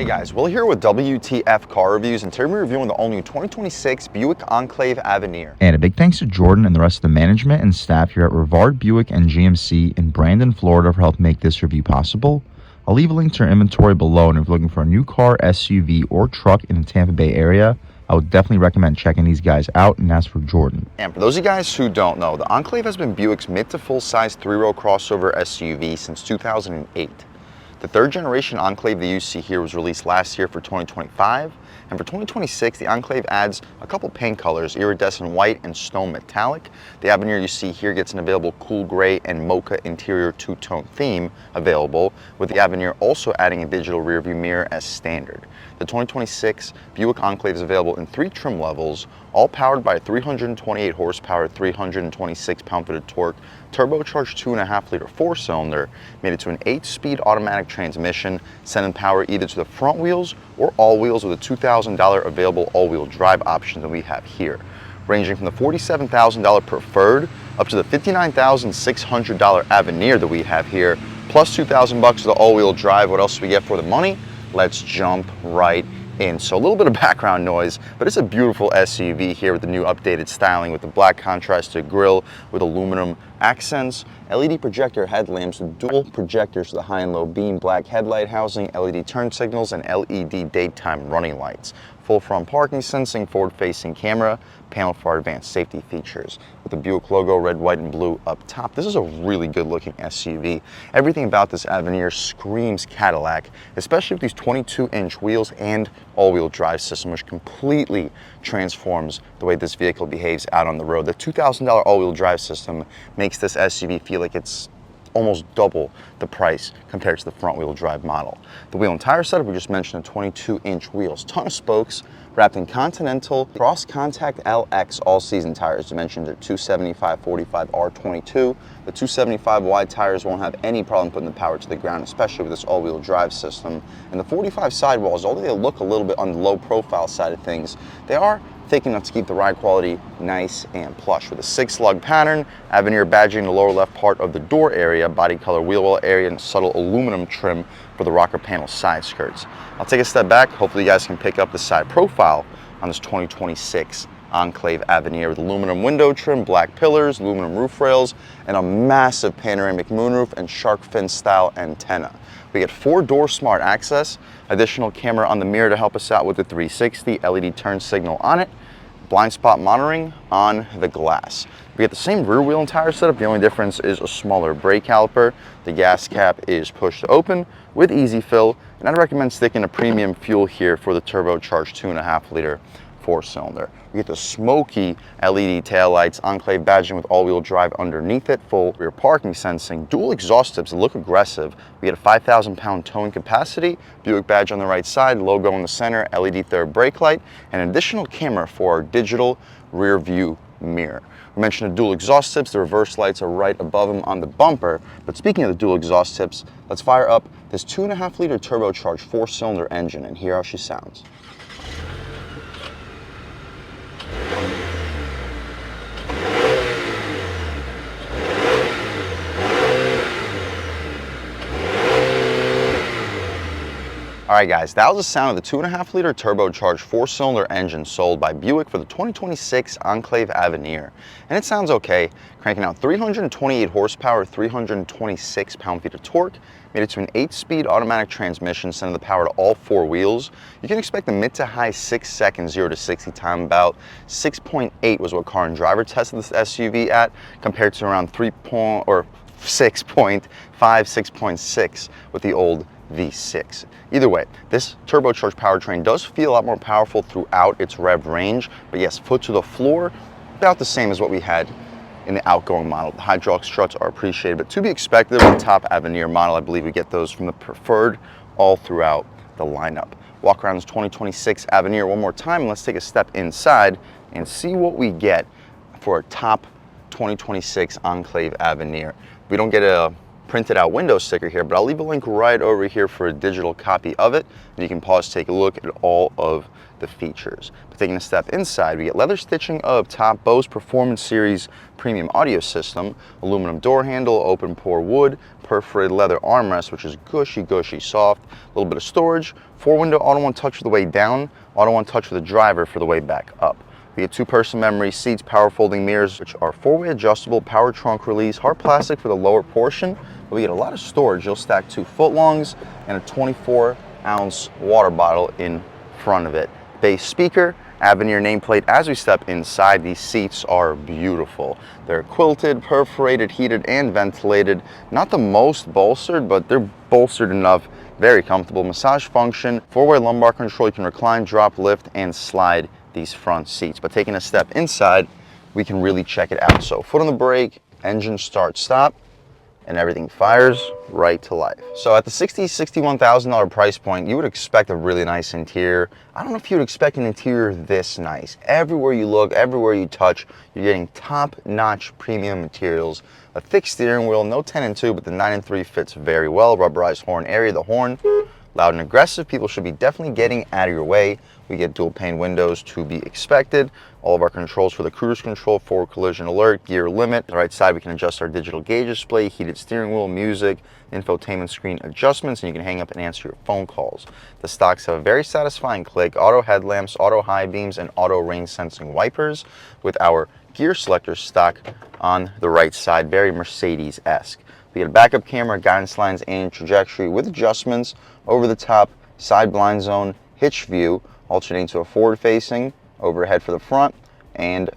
Hey guys, Will here with W.T.F car reviews, and today we're reviewing the all-new 2026 Buick Enclave Avenir. And a big thanks to Jordan and the rest of the management and staff here at Rivard Buick and GMC in Brandon, Florida for helping make this review possible. I'll leave a link to our inventory below, and if you're looking for a new car, SUV, or truck in the Tampa Bay area, I would definitely recommend checking these guys out and ask for Jordan. And for those of you guys who don't know, the Enclave has been Buick's mid to full-size three-row crossover SUV since 2008. The third generation Enclave that you see here was released last year for 2025, and for 2026 the Enclave adds a couple paint colors, iridescent white and stone metallic. The Avenir you see here gets an available cool gray and mocha interior two-tone theme available, with the Avenir also adding a digital rear view mirror as standard. The 2026 Buick Enclave is available in 3 trim levels, all powered by a 328 horsepower, 326 pound-feet of torque, turbocharged 2.5-liter 4-cylinder, made it to an 8-speed automatic transmission, sending power either to the front wheels or all wheels with a $2,000 available all-wheel drive option that we have here, ranging from the $47,000 preferred up to the $59,600 Avenir that we have here, plus $2,000 for the all-wheel drive. What else do we get for the money? Let's jump right in. So a little bit of background noise, but it's a beautiful SUV here with the new updated styling with the black contrasted grille with aluminum accents, LED projector headlamps with dual projectors for the high and low beam, black headlight housing, LED turn signals, and LED daytime running lights. Full front parking sensing, forward-facing camera, panel for our advanced safety features. With the Buick logo red, white, and blue up top. This is a really good-looking SUV. Everything about this Avenir screams Cadillac, especially with these 22-inch wheels and all-wheel drive system, which completely transforms the way this vehicle behaves out on the road. The $2,000 all-wheel drive system makes this SUV feel like it's almost double the price compared to the front-wheel drive model. The wheel and tire setup, we just mentioned, 22-inch wheels, ton of spokes, wrapped in Continental cross-contact LX all-season tires. Dimensions are 275/45 R22. The 275 wide tires won't have any problem putting the power to the ground, especially with this all-wheel drive system. And the 45 sidewalls, although they look a little bit on the low-profile side of things, they are thick enough to keep the ride quality nice and plush. With a 6-lug pattern, Avenir badging in the lower left part of the door area, body color wheel well area, and subtle aluminum trim for the rocker panel side skirts. I'll take a step back. Hopefully you guys can pick up the side profile on this 2026 Enclave Avenir with aluminum window trim, black pillars, aluminum roof rails, and a massive panoramic moonroof and shark fin style antenna. We get 4-door smart access, additional camera on the mirror to help us out with the 360, LED turn signal on it, blind spot monitoring on the glass. We get the same rear wheel and tire setup. The only difference is a smaller brake caliper. The gas cap is pushed to open with easy fill, and I'd recommend sticking a premium fuel here for the turbocharged 2.5-liter 4-cylinder. We get the smoky LED taillights, Enclave badging with all-wheel drive underneath it, full rear parking sensing, dual exhaust tips that look aggressive. We get a 5,000-pound towing capacity, Buick badge on the right side, logo in the center, LED third brake light, and an additional camera for our digital rear view mirror. We mentioned the dual exhaust tips. The reverse lights are right above them on the bumper. But speaking of the dual exhaust tips, let's fire up this 2.5-liter turbocharged 4-cylinder engine and hear how she sounds. Alright guys, that was the sound of the 2.5-liter turbocharged 4-cylinder engine sold by Buick for the 2026 Enclave Avenir. And it sounds okay, cranking out 328 horsepower, 326 pound-feet of torque, made it to an 8-speed automatic transmission, sending the power to all 4 wheels. You can expect a mid to high 6-second 0 to 60 time. About 6.8 was what Car and Driver tested this SUV at, compared to around 6.5, 6.6 with the old V6. Either way, this turbocharged powertrain does feel a lot more powerful throughout its rev range, but yes, foot to the floor, about the same as what we had in the outgoing model. The hydraulic struts are appreciated, but to be expected with the top Avenir model, I believe we get those from the preferred all throughout the lineup. Walk around this 2026 Avenir one more time, and let's take a step inside and see what we get for a top 2026 Enclave Avenir. We don't get a printed out window sticker here, but I'll leave a link right over here for a digital copy of it, and you can pause to take a look at all of the features. But taking a step inside, we get leather stitching up top, Bose Performance Series premium audio system, aluminum door handle, open pore wood, perforated leather armrest, which is gushy soft, a little bit of storage, 4-window auto one touch for the way down, auto one touch for the driver for the way back up. We get 2-person memory seats, power folding mirrors, which are 4-way adjustable, power trunk release, hard plastic for the lower portion. But we get a lot of storage. You'll stack 2 footlongs and a 24-ounce water bottle in front of it. Bass speaker, Avenir nameplate. As we step inside, these seats are beautiful. They're quilted, perforated, heated, and ventilated. Not the most bolstered, but they're bolstered enough. Very comfortable. Massage function, 4-way lumbar control. You can recline, drop, lift, and slide these front seats. But taking a step inside, we can really check it out. So foot on the brake, engine start stop, and everything fires right to life. So at the $61,000 price point, you would expect a really nice interior. I don't know if you would expect an interior this nice. Everywhere you look, everywhere you touch, you're getting top-notch premium materials. A thick steering wheel, no 10 and 2, but the 9 and 3 fits very well. Rubberized horn area, the horn loud and aggressive. People should be definitely getting out of your way. We get dual pane windows to be expected. All of our controls for the cruise control, forward collision alert, gear limit. On the right side, we can adjust our digital gauge display, heated steering wheel, music, infotainment screen adjustments, and you can hang up and answer your phone calls. The stocks have a very satisfying click, auto headlamps, auto high beams, and auto rain sensing wipers, with our gear selector stock on the right side, very Mercedes-esque. We get a backup camera, guidance lines, and trajectory with adjustments, over the top, side blind zone, hitch view, alternating to a forward-facing, overhead for the front, and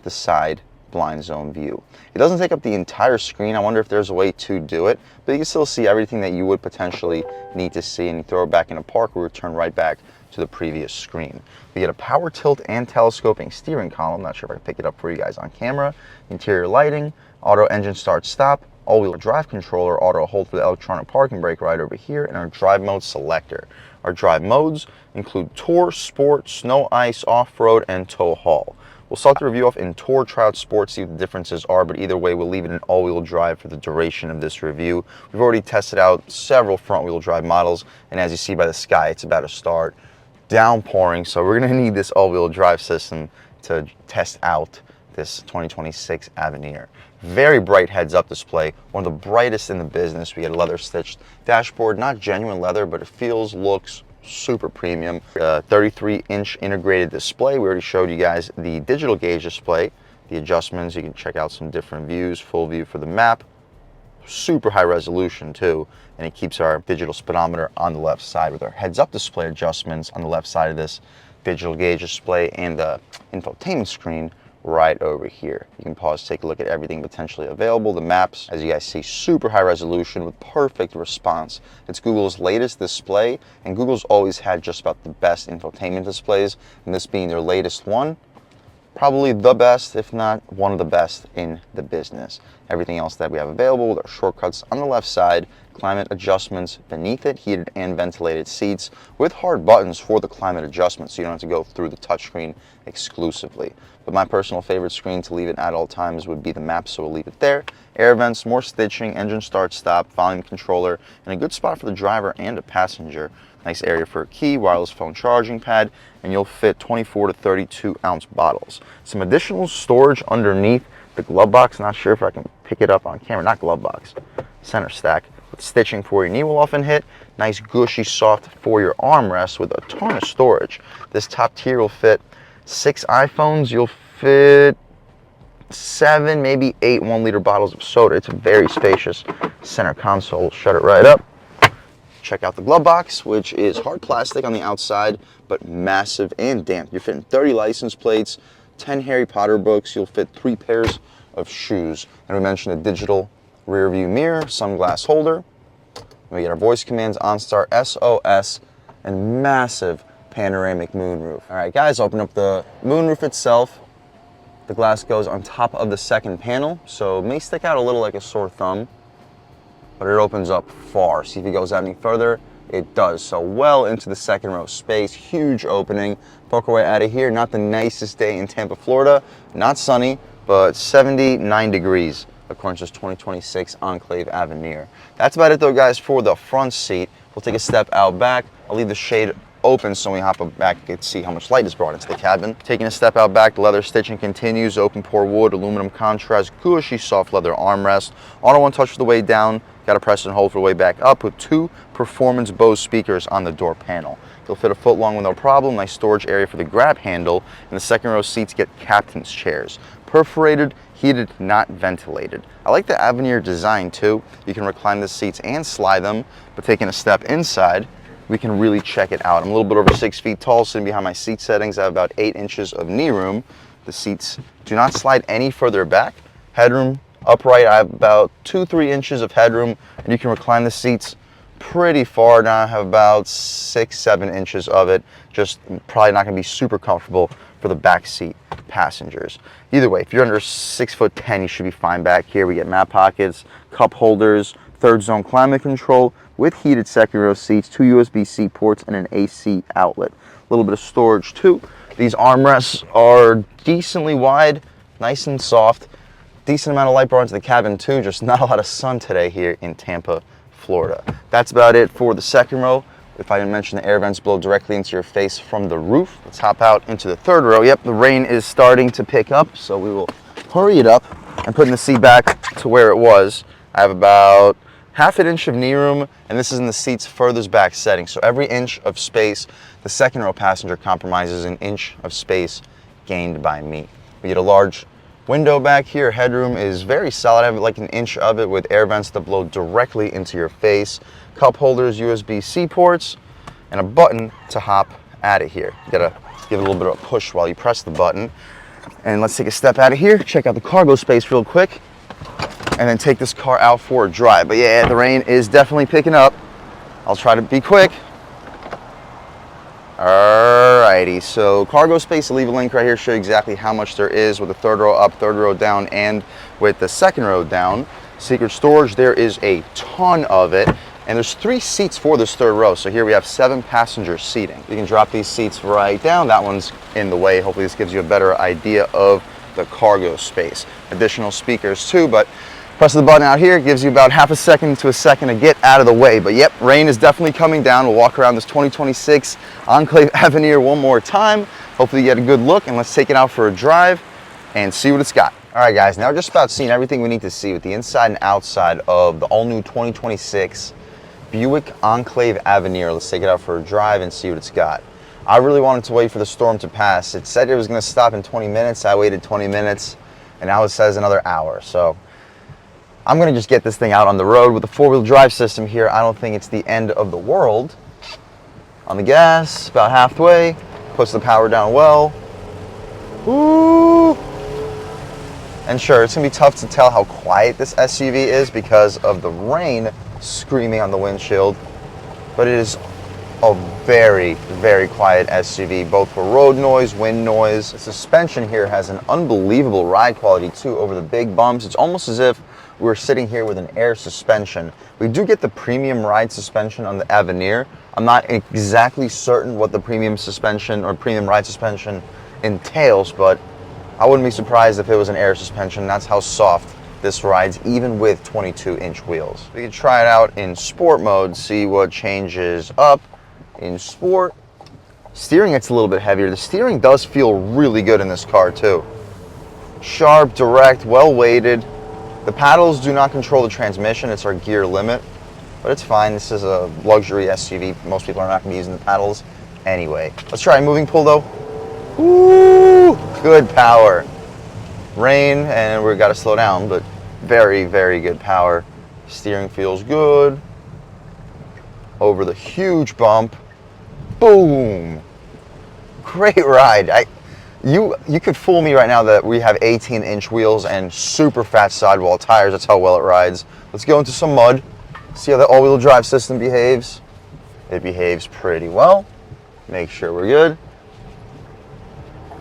the side blind zone view. It doesn't take up the entire screen. I wonder if there's a way to do it, but you can still see everything that you would potentially need to see, and you throw it back in a park, we return right back to the previous screen. We get a power tilt and telescoping steering column. Not sure if I can pick it up for you guys on camera. Interior lighting, auto engine start stop, all-wheel drive controller, auto hold for the electronic parking brake right over here, and our drive mode selector. Our drive modes include Tour, Sport, Snow, Ice, Off-Road, and Tow Haul. We'll start the review off in Tour, Try Out Sport, see what the differences are, but either way, we'll leave it in all-wheel drive for the duration of this review. We've already tested out several front-wheel drive models, and as you see by the sky, it's about to start downpouring, so we're going to need this all-wheel drive system to test out this 2026 Avenir. Very bright heads-up display, one of the brightest in the business. We get a leather-stitched dashboard, not genuine leather, but it feels, looks super premium. 33-inch integrated display. We already showed you guys the digital gauge display, the adjustments. You can check out some different views, full view for the map. Super high resolution too, and it keeps our digital speedometer on the left side with our heads-up display adjustments on the left side of this digital gauge display, and the infotainment screen right over here. You can pause, take a look at everything potentially available. The maps, as you guys see, super high resolution with perfect response. It's Google's latest display, and Google's always had just about the best infotainment displays, and this being their latest one, probably the best, if not one of the best in the business. Everything else that we have available with our shortcuts on the left side, climate adjustments beneath it, heated and ventilated seats with hard buttons for the climate adjustment, so you don't have to go through the touchscreen exclusively. But my personal favorite screen to leave it at all times would be the map, so we'll leave it there. Air vents, more stitching, engine start stop, volume controller, and a good spot for the driver and a passenger. Nice area for a key, wireless phone charging pad, and you'll fit 24 to 32 ounce bottles. Some additional storage underneath the glove box. Not sure if I can pick it up on camera. Not glove box, center stack. With stitching for your knee will often hit. Nice gushy soft for your armrest with a ton of storage. This top tier will fit 6 iPhones. You'll fit 7, maybe 8 1-liter bottles of soda. It's a very spacious center console. We'll shut it right up. Check out the glove box, which is hard plastic on the outside, but massive and damp. You're fitting 30 license plates, 10 Harry Potter books. You'll fit 3 pairs of shoes. And we mentioned a digital rear view mirror, sunglass holder. We get our voice commands, OnStar, SOS, and massive panoramic moonroof. All right, guys, open up the moonroof itself. The glass goes on top of the second panel, so it may stick out a little like a sore thumb, but it opens up far. See if it goes out any further. It does, so well into the second row space. Huge opening. Poke our way out of here. Not the nicest day in Tampa, Florida. Not sunny, but 79 degrees according to this 2026 Enclave Avenir. That's about it though, guys, for the front seat. We'll take a step out back. I'll leave the shade open so when we hop back, you can see how much light is brought into the cabin. Taking a step out back, the leather stitching continues, open pore wood, aluminum contrast, cushy soft leather armrest. Auto one touch for the way down, got to press and hold for the way back up with 2 performance Bose speakers on the door panel. They'll fit a foot long with no problem. Nice storage area for the grab handle, and the second row seats get captain's chairs. Perforated, heated, not ventilated. I like the Avenir design too. You can recline the seats and slide them, but taking a step inside, we can really check it out. I'm a little bit over 6 feet tall, sitting behind my seat settings. I have about 8 inches of knee room. The seats do not slide any further back. Headroom upright, I have about 2-3 inches of headroom, and you can recline the seats pretty far. Now I have about 6-7 inches of it. Just probably not gonna be super comfortable for the back seat passengers. Either way, if you're under 6'10", you should be fine back here. We get mat pockets, cup holders, 3rd zone climate control with heated second row seats, 2 USB-C ports, and an AC outlet. A little bit of storage too. These armrests are decently wide, nice and soft. Decent amount of light brought into the cabin too, just not a lot of sun today here in Tampa, Florida. That's about it for the second row. If I didn't mention, the air vents blow directly into your face from the roof. Let's hop out into the 3rd row. Yep, the rain is starting to pick up, so we will hurry it up and putting the seat back to where it was. I have about ½ inch of knee room, and this is in the seat's furthest back setting. So every inch of space, the second row passenger compromises an inch of space gained by me. We get a large window back here. Headroom is very solid. I have like an inch of it with air vents that blow directly into your face. Cup holders, USB-C ports, and a button to hop out of here. You gotta give it a little bit of a push while you press the button. And let's take a step out of here, check out the cargo space real quick, and then take this car out for a drive. But yeah, the rain is definitely picking up. I'll try to be quick. Alrighty, so cargo space, I'll leave a link right here, show you exactly how much there is with the 3rd row up, 3rd row down, and with the 2nd row down. Secret storage, there is a ton of it, and there's 3 seats for this 3rd row. So here we have 7 passenger seating. You can drop these seats right down. That one's in the way. Hopefully this gives you a better idea of the cargo space. Additional speakers too, but press the button out here, gives you about ½ a second to a second to get out of the way. But yep, rain is definitely coming down. We'll walk around this 2026 Enclave Avenir one more time. Hopefully you get a good look, and let's take it out for a drive and see what it's got. All right guys, now we're just about seeing everything we need to see with the inside and outside of the all-new 2026 Buick Enclave Avenir. Let's take it out for a drive and see what it's got. I really wanted to wait for the storm to pass. It said it was gonna stop in 20 minutes. I waited 20 minutes, and now it says another hour. So I'm gonna just get this thing out on the road with the 4-wheel drive system here. I don't think it's the end of the world. On the gas, about halfway, puts the power down well. Woo! And sure, it's gonna be tough to tell how quiet this SUV is because of the rain screaming on the windshield, but it is a very, very quiet SUV, both for road noise, wind noise. The suspension here has an unbelievable ride quality too over the big bumps. It's almost as if we're sitting here with an air suspension. We do get the premium ride suspension on the Avenir. I'm not exactly certain what the premium suspension or premium ride suspension entails, but I wouldn't be surprised if it was an air suspension. That's how soft this rides, even with 22-inch wheels. We can try it out in sport mode, see what changes up in sport. Steering gets a little bit heavier. The steering does feel really good in this car too. Sharp, direct, well weighted. The paddles do not control the transmission. It's our gear limit, but it's fine. This is a luxury SUV. Most people are not going to be using the paddles anyway. Let's try a moving pull though. Ooh, good power. Rain, and we've got to slow down, but very, very good power. Steering feels good. Over the huge bump. Boom. Great ride. You could fool me right now that we have 18-inch wheels and super fat sidewall tires. That's how well it rides. Let's go into some mud. See how the all-wheel drive system behaves. It behaves pretty well. Make sure we're good.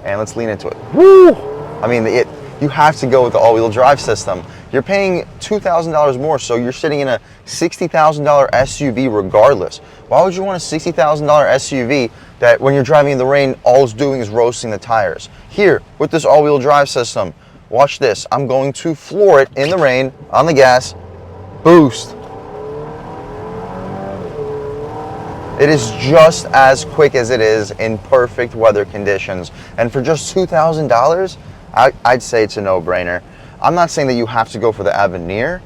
And let's lean into it. Woo! I mean, you have to go with the all-wheel drive system. You're paying $2,000 more, so you're sitting in a $60,000 SUV regardless. Why would you want a $60,000 SUV that when you're driving in the rain, all it's doing is roasting the tires? Here, with this all-wheel drive system, Watch this. I'm going to floor it in the rain on the gas. Boost. It is just as quick as it is in perfect weather conditions. And for just $2,000, I'd say it's a no-brainer. I'm not saying that you have to go for the Avenir,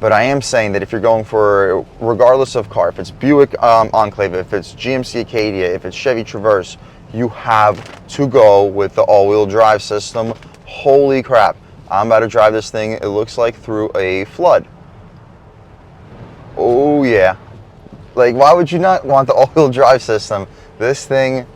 but I am saying that if you're going for, regardless of car, if it's Buick Enclave, if it's GMC Acadia, if it's Chevy Traverse, you have to go with the all-wheel drive system. Holy crap. I'm about to drive this thing, it looks like, through a flood. Oh yeah. Like, why would you not want the all-wheel drive system? This thing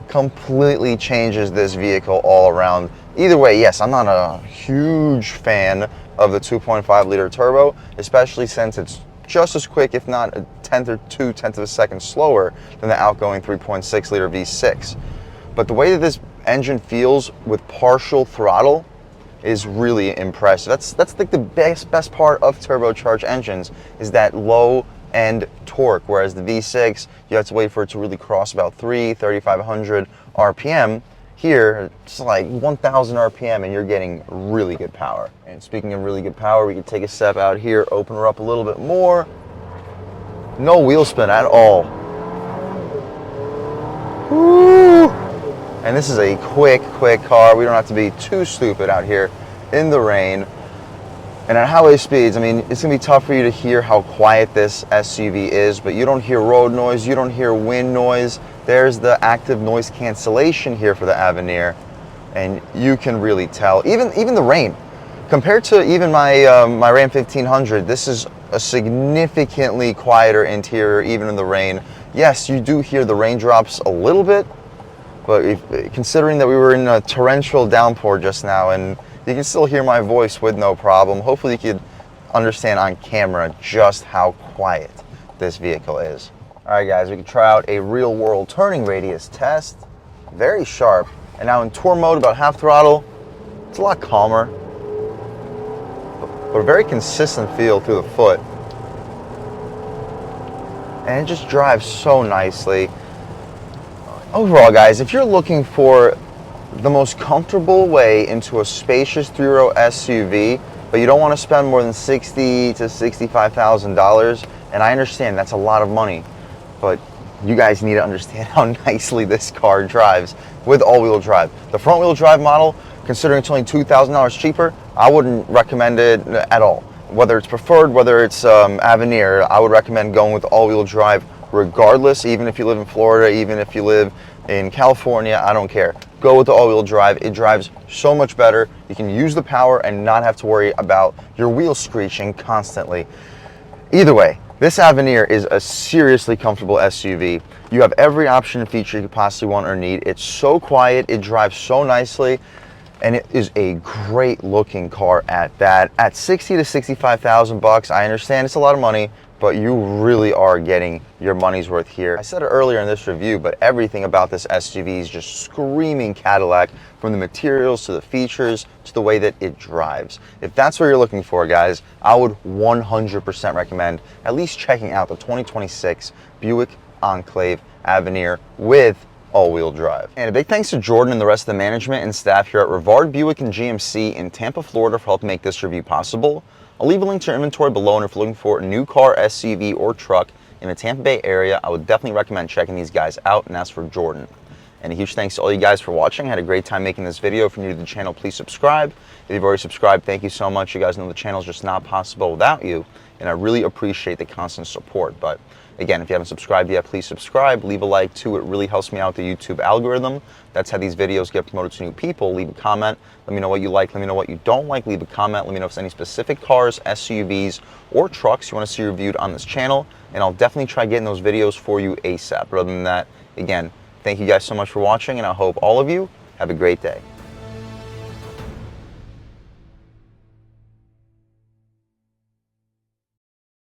completely changes this vehicle all around. Either way, yes, I'm not a huge fan of the 2.5 liter turbo, especially since it's just as quick, if not a tenth or 2/10 of a second slower than the outgoing 3.6 liter V6. But the way that this engine feels with partial throttle is really impressive. That's like the best part of turbocharged engines, is that low end torque, whereas the V6, you have to wait for it to really cross about 3,500 RPM. Here, it's like 1,000 RPM and you're getting really good power. And speaking of really good power, we can take a step out here, open her up a little bit more. No wheel spin at all. Woo! And this is a quick car. We don't have to be too stupid out here in the rain. And at highway speeds, I mean, it's gonna be tough for you to hear how quiet this SUV is, but you don't hear road noise, you don't hear wind noise. There's the active noise cancellation here for the Avenir, and you can really tell. Even the rain, compared to even my my Ram 1500, this is a significantly quieter interior, even in the rain. Yes, you do hear the raindrops a little bit, but considering that we were in a torrential downpour just now, and you can still hear my voice with no problem. Hopefully you could understand on camera just how quiet this vehicle is. All right guys, we can try out a real world turning radius test. Very sharp. And now in tour mode, about half throttle, it's a lot calmer, but a very consistent feel through the foot. And it just drives so nicely. Overall guys, if you're looking for the most comfortable way into a spacious three-row SUV, but you don't want to spend more than $60,000 to $65,000, and I understand that's a lot of money, but you guys need to understand how nicely this car drives with all-wheel drive. The front-wheel drive model, considering it's only $2,000 cheaper, I wouldn't recommend it at all. Whether it's preferred, whether it's Avenir, I would recommend going with all-wheel drive regardless, even if you live in Florida, even if you live in California, I don't care. Go with the all-wheel drive. It drives so much better. You can use the power and not have to worry about your wheels screeching constantly. Either way, this Avenir is a seriously comfortable SUV. You have every option and feature you could possibly want or need. It's so quiet, it drives so nicely, and it is a great looking car at that. At 60 to 65,000 bucks, I understand it's a lot of money, but you really are getting your money's worth here. I said it earlier in this review, but everything about this SUV is just screaming Cadillac, from the materials to the features to the way that it drives. If that's what you're looking for, guys, I would 100% recommend at least checking out the 2026 Buick Enclave Avenir with all-wheel drive. And a big thanks to Jordan and the rest of the management and staff here at Rivard Buick and GMC in Tampa, Florida for helping make this review possible. I'll leave a link to your inventory below, and if you're looking for a new car, SUV, or truck in the Tampa Bay area, I would definitely recommend checking these guys out, and that's for Jordan. And a huge thanks to all you guys for watching. I had a great time making this video. If you're new to the channel, please subscribe. If you've already subscribed, thank you so much. You guys know the channel is just not possible without you, and I really appreciate the constant support. But again, if you haven't subscribed yet, please subscribe. Leave a like too. It really helps me out the YouTube algorithm. That's how these videos get promoted to new people. Leave a comment. Let me know what you like. Let me know what you don't like. Leave a comment. Let me know if there's any specific cars, SUVs, or trucks you want to see reviewed on this channel, and I'll definitely try getting those videos for you ASAP. But other than that, again, thank you guys so much for watching, and I hope all of you have a great day.